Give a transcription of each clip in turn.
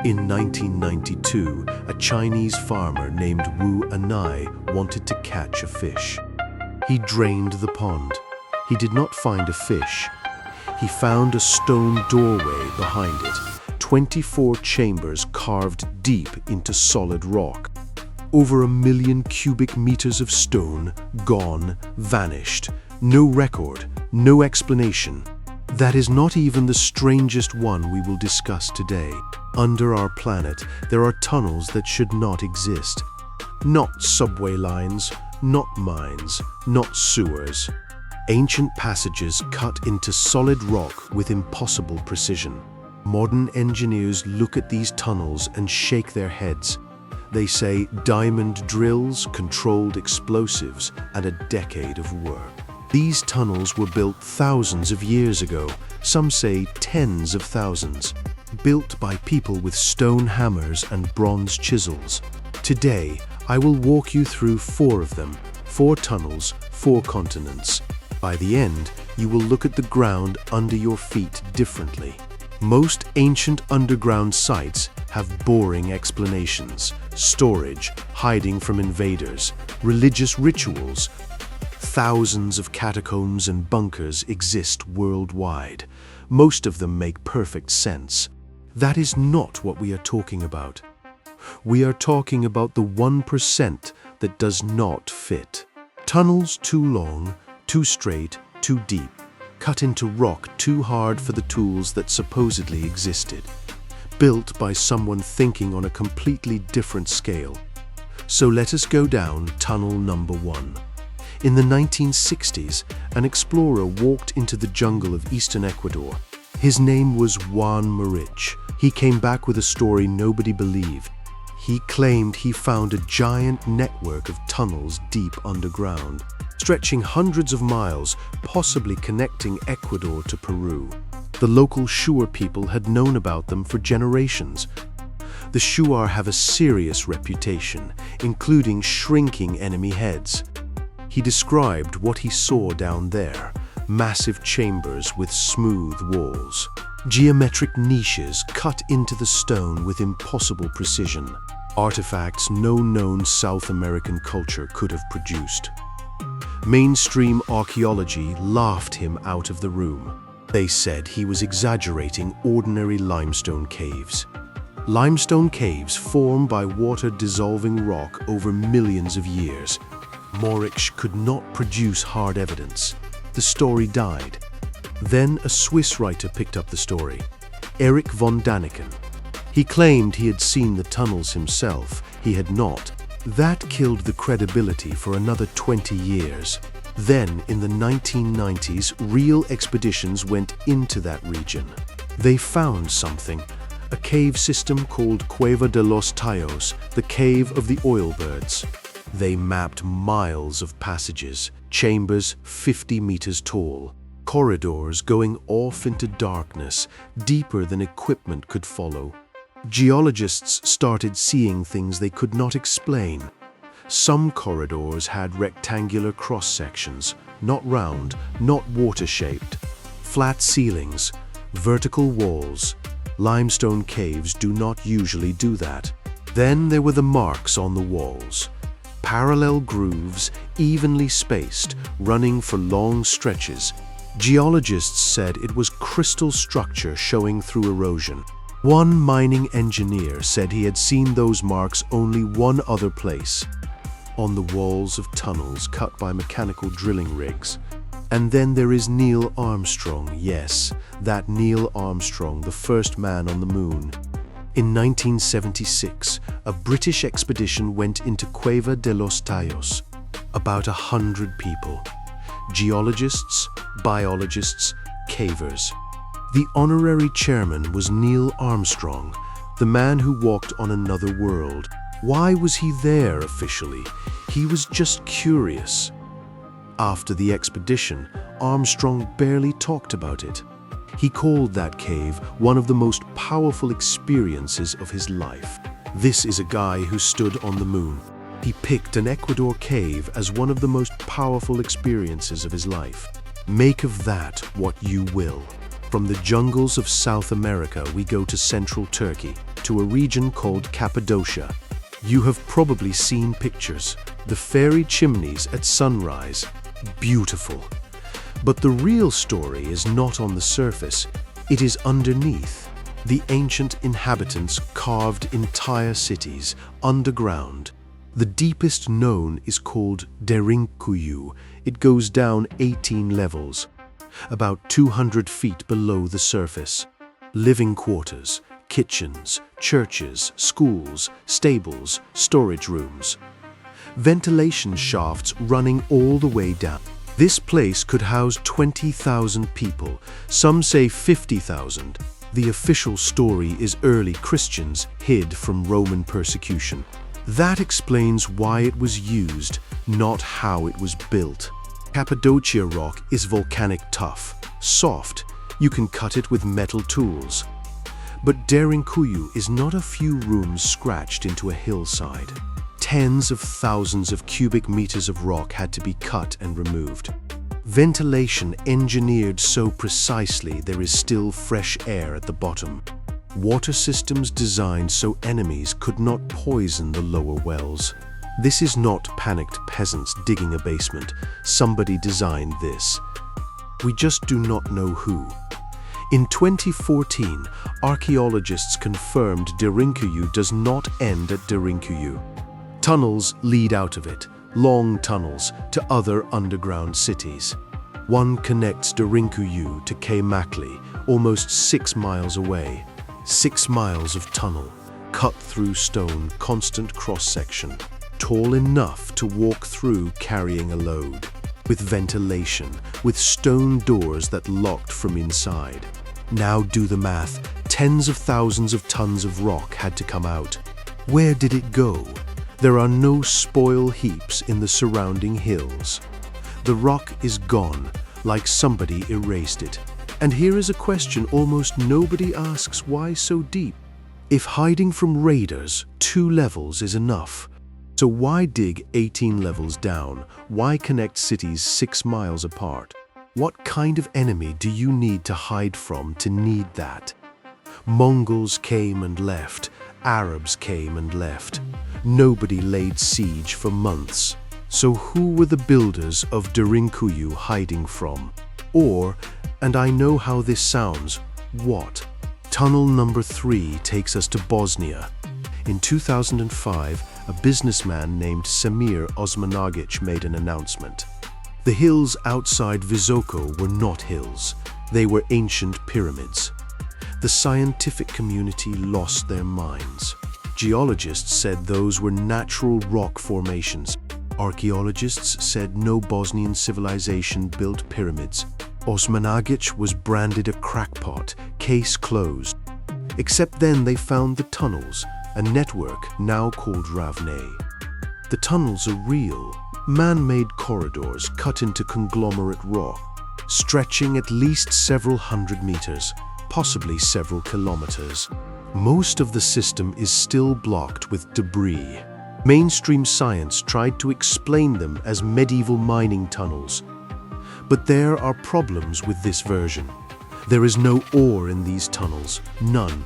In 1992, a Chinese farmer named Wu Anai wanted to catch a fish. He drained the pond. He did not find a fish. He found a stone doorway behind it, 24 chambers carved deep into solid rock. Over 1 million cubic meters of stone, gone, vanished. No record, no explanation. That is not even the strangest one we will discuss today. Under our planet, there are tunnels that should not exist. Not subway lines, not mines, not sewers. Ancient passages cut into solid rock with impossible precision. Modern engineers look at these tunnels and shake their heads. They say diamond drills, controlled explosives, and a decade of work. These tunnels were built thousands of years ago, some say tens of thousands, built by people with stone hammers and bronze chisels. Today, I will walk you through 4 of them, 4 tunnels, 4 continents. By the end, you will look at the ground under your feet differently. Most ancient underground sites have boring explanations: storage, hiding from invaders, religious rituals. Thousands of catacombs and bunkers exist worldwide. Most of them make perfect sense. That is not what we are talking about. We are talking about the 1% that does not fit. Tunnels too long, too straight, too deep, cut into rock too hard for the tools that supposedly existed. Built by someone thinking on a completely different scale. So let us go down tunnel number 1. In the 1960s, an explorer walked into the jungle of eastern Ecuador. His name was Juan Marich. He came back with a story nobody believed. He claimed he found a giant network of tunnels deep underground, stretching hundreds of miles, possibly connecting Ecuador to Peru. The local Shuar people had known about them for generations. The Shuar have a serious reputation, including shrinking enemy heads. He described what he saw down there: massive chambers with smooth walls, geometric niches cut into the stone with impossible precision, artifacts no known South American culture could have produced. Mainstream archaeology laughed him out of the room. They said he was exaggerating ordinary limestone caves. Limestone caves form by water-dissolving rock over millions of years. Marich could not produce hard evidence. The story died. Then a Swiss writer picked up the story, Erich von Daniken. He claimed he had seen the tunnels himself. He had not. That killed the credibility for another 20 years. Then, in the 1990s, real expeditions went into that region. They found something, a cave system called Cueva de los Tallos, the cave of the oil birds. They mapped miles of passages, chambers 50 meters tall, corridors going off into darkness, deeper than equipment could follow. Geologists started seeing things they could not explain. Some corridors had rectangular cross-sections, not round, not water-shaped. Flat ceilings, vertical walls. Limestone caves do not usually do that. Then there were the marks on the walls. Parallel grooves, evenly spaced, running for long stretches. Geologists said it was crystal structure showing through erosion. One mining engineer said he had seen those marks only one other place, on the walls of tunnels cut by mechanical drilling rigs. And then there is Neil Armstrong, yes, that Neil Armstrong, the first man on the moon. In 1976, a British expedition went into Cueva de los Tallos. About 100 people. Geologists, biologists, cavers. The honorary chairman was Neil Armstrong, the man who walked on another world. Why was he there officially? He was just curious. After the expedition, Armstrong barely talked about it. He called that cave one of the most powerful experiences of his life. This is a guy who stood on the moon. He picked an Ecuador cave as one of the most powerful experiences of his life. Make of that what you will. From the jungles of South America, we go to central Turkey. to a region called Cappadocia. You have probably seen pictures. The fairy chimneys at sunrise. Beautiful. But the real story is not on the surface. It is underneath. The ancient inhabitants carved entire cities underground. The deepest known is called Derinkuyu. It goes down 18 levels, about 200 feet below the surface. Living quarters, kitchens, churches, schools, stables, storage rooms. Ventilation shafts running all the way down. This place could house 20,000 people, some say 50,000. The official story is early Christians hid from Roman persecution. That explains why it was used, not how it was built. Cappadocia rock is volcanic tough, soft. You can cut it with metal tools. But Derinkuyu is not a few rooms scratched into a hillside. Tens of thousands of cubic meters of rock had to be cut and removed. Ventilation engineered so precisely there is still fresh air at the bottom. Water systems designed so enemies could not poison the lower wells. This is not panicked peasants digging a basement. Somebody designed this. We just do not know who. In 2014, archaeologists confirmed Derinkuyu does not end at Derinkuyu. Tunnels lead out of it, long tunnels to other underground cities. One connects Derinkuyu to Kaymakli, almost 6 miles away. 6 miles of tunnel, cut through stone, constant cross-section, tall enough to walk through carrying a load, with ventilation, with stone doors that locked from inside. Now do the math, tens of thousands of tons of rock had to come out. Where did it go? There are no spoil heaps in the surrounding hills. The rock is gone, like somebody erased it. And here is a question almost nobody asks: why so deep? If hiding from raiders, 2 levels is enough. So why dig 18 levels down? Why connect cities 6 miles apart? What kind of enemy do you need to hide from to need that? Mongols came and left. Arabs came and left. Nobody laid siege for months. So who were the builders of Derinkuyu hiding from? Or, and I know how this sounds, what? Tunnel number 3 takes us to Bosnia. In 2005, a businessman named Samir Osmanagic made an announcement. The hills outside Visoko were not hills. They were ancient pyramids. The scientific community lost their minds. Geologists said those were natural rock formations. Archaeologists said no Bosnian civilization built pyramids. Osmanagic was branded a crackpot, case closed. Except then they found the tunnels, a network now called Ravne. The tunnels are real, man-made corridors cut into conglomerate rock, stretching at least several hundred meters, possibly several kilometers. Most of the system is still blocked with debris. Mainstream science tried to explain them as medieval mining tunnels. But there are problems with this version. There is no ore in these tunnels, none.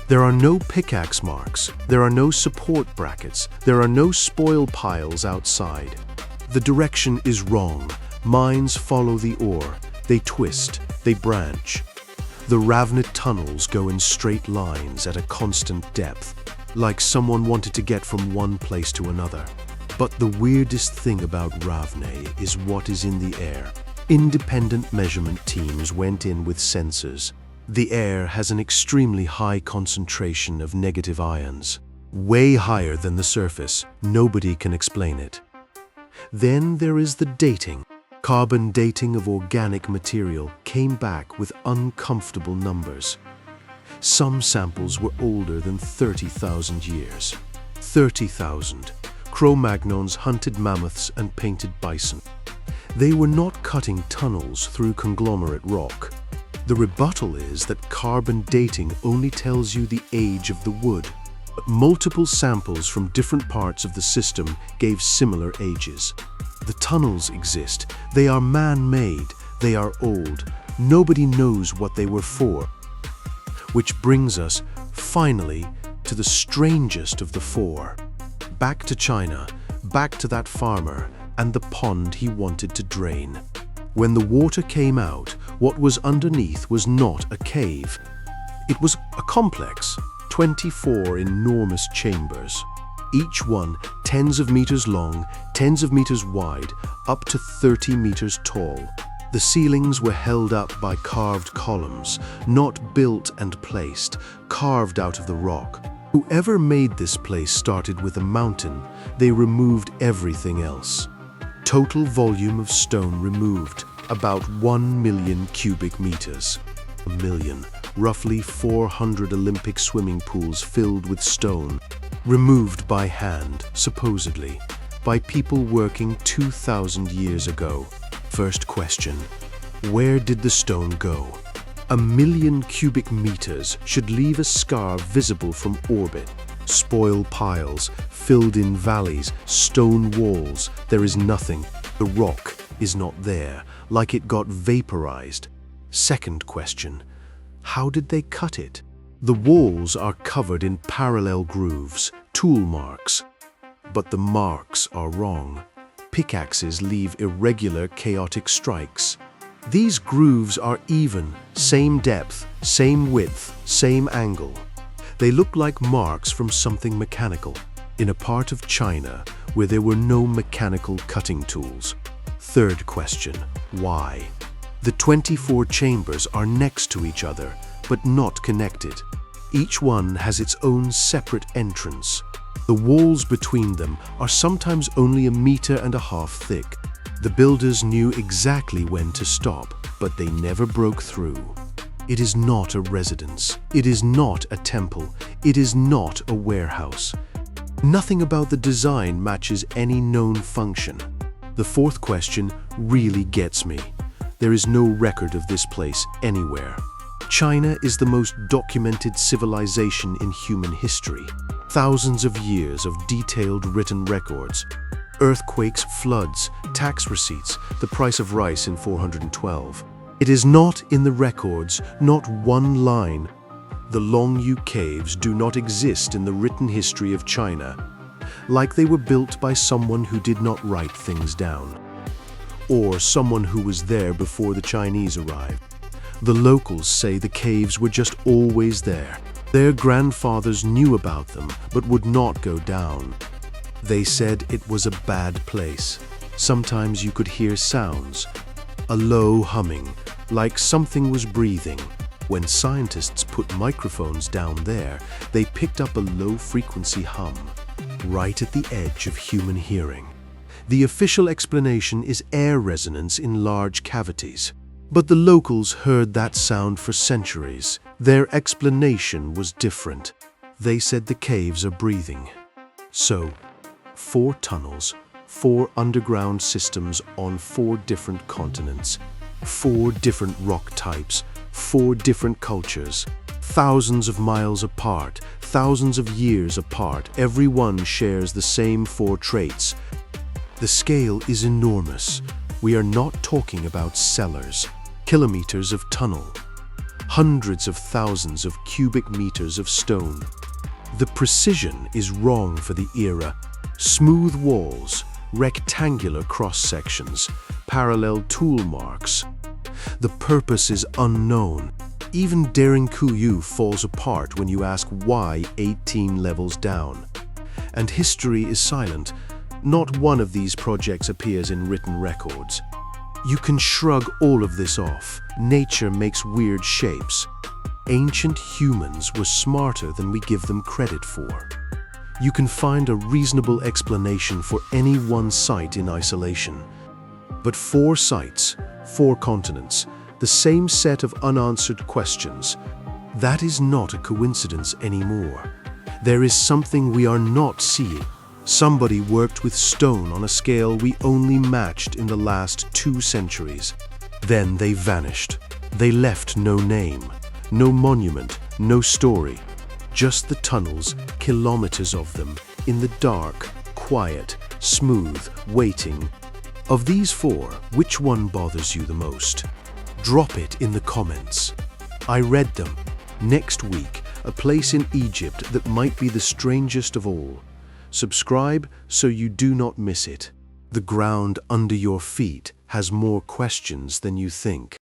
There are no pickaxe marks, there are no support brackets, there are no spoil piles outside. The direction is wrong. Mines follow the ore, they twist, they branch. The Ravne tunnels go in straight lines at a constant depth, like someone wanted to get from one place to another. But the weirdest thing about Ravne is what is in the air. Independent measurement teams went in with sensors. The air has an extremely high concentration of negative ions, way higher than the surface. Nobody can explain it. Then there is the dating. Carbon dating of organic material came back with uncomfortable numbers. Some samples were older than 30,000 years. 30,000. Cro-Magnons hunted mammoths and painted bison. They were not cutting tunnels through conglomerate rock. The rebuttal is that carbon dating only tells you the age of the wood. But multiple samples from different parts of the system gave similar ages. The tunnels exist. They are man-made. They are old. Nobody knows what they were for. Which brings us, finally, to the strangest of the four. Back to China, back to that farmer and the pond he wanted to drain. When the water came out, what was underneath was not a cave. It was a complex, 24 enormous chambers, each one tens of meters long, tens of meters wide, up to 30 meters tall. The ceilings were held up by carved columns, not built and placed, carved out of the rock. Whoever made this place started with a mountain. They removed everything else. Total volume of stone removed, about 1 million cubic meters. A million, roughly 400 Olympic swimming pools filled with stone, removed by hand, supposedly, by people working 2,000 years ago. First question, where did the stone go? 1 million cubic meters should leave a scar visible from orbit. Spoil piles, filled in valleys, stone walls. There is nothing. The rock is not there, like it got vaporized. Second question, how did they cut it? The walls are covered in parallel grooves, tool marks. But the marks are wrong. Pickaxes leave irregular, chaotic strikes. These grooves are even, same depth, same width, same angle. They look like marks from something mechanical, in a part of China where there were no mechanical cutting tools. Third question, why? The 24 chambers are next to each other, but not connected. Each one has its own separate entrance. The walls between them are sometimes only 1.5 meters thick. The builders knew exactly when to stop, but they never broke through. It is not a residence. It is not a temple. It is not a warehouse. Nothing about the design matches any known function. The fourth question really gets me. There is no record of this place anywhere. China is the most documented civilization in human history. Thousands of years of detailed written records. Earthquakes, floods, tax receipts, the price of rice in 412. It is not in the records, not one line. The Longyou caves do not exist in the written history of China, like they were built by someone who did not write things down, or someone who was there before the Chinese arrived. The locals say the caves were just always there. Their grandfathers knew about them, but would not go down. They said it was a bad place. Sometimes you could hear sounds, a low humming, like something was breathing. When scientists put microphones down there, they picked up a low-frequency hum, right at the edge of human hearing. The official explanation is air resonance in large cavities. But the locals heard that sound for centuries. Their explanation was different. They said the caves are breathing. So, 4 tunnels, 4 underground systems on 4 different continents, 4 different rock types, 4 different cultures, thousands of miles apart, thousands of years apart. Every one shares the same 4 traits. The scale is enormous. We are not talking about cellars, kilometers of tunnel, hundreds of thousands of cubic meters of stone. The precision is wrong for the era. Smooth walls, rectangular cross-sections, parallel tool marks. The purpose is unknown. Even Derinkuyu falls apart when you ask why 18 levels down. And history is silent. Not one of these projects appears in written records. You can shrug all of this off. Nature makes weird shapes. Ancient humans were smarter than we give them credit for. You can find a reasonable explanation for any one site in isolation. But 4 sites, 4 continents, the same set of unanswered questions, that is not a coincidence anymore. There is something we are not seeing. Somebody worked with stone on a scale we only matched in the last 2 centuries. Then they vanished. They left no name, no monument, no story. Just the tunnels, kilometers of them, in the dark, quiet, smooth, waiting. Of these 4, which one bothers you the most? Drop it in the comments. I read them. Next week, a place in Egypt that might be the strangest of all. Subscribe so you do not miss it. The ground under your feet has more questions than you think.